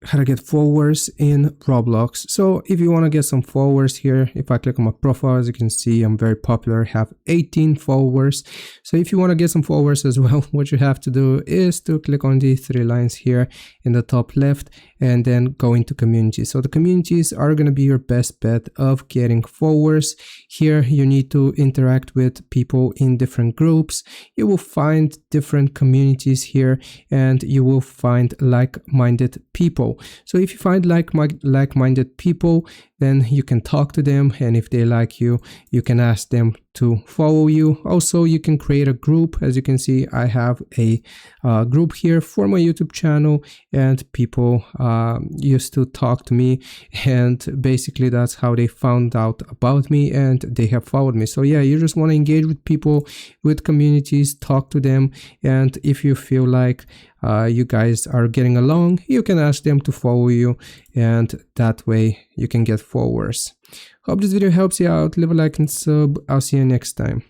how to get followers in Roblox. So if you want to get some followers here, if I click on my profile, as you can see, I'm very popular, have 18 followers. So if you want to get some followers as well, what you have to do is to click on the three lines here in the top left and then go into communities. So the communities are going to be your best bet of getting followers. Here you need to interact with people in different groups. You will find different communities here and you will find like-minded people. So if you find like-minded people, then you can talk to them, and if they like you, you can ask them to follow you. Also, you can create a group. As you can see, I have a group here for my YouTube channel, and people used to talk to me, and basically that's how they found out about me and they have followed me. So yeah, you just want to engage with people, with communities, talk to them, and if you feel like you guys are getting along, you can ask them to follow you, and that way you can get followers. Hope this video helps you out. Leave a like and sub. I'll see you next time.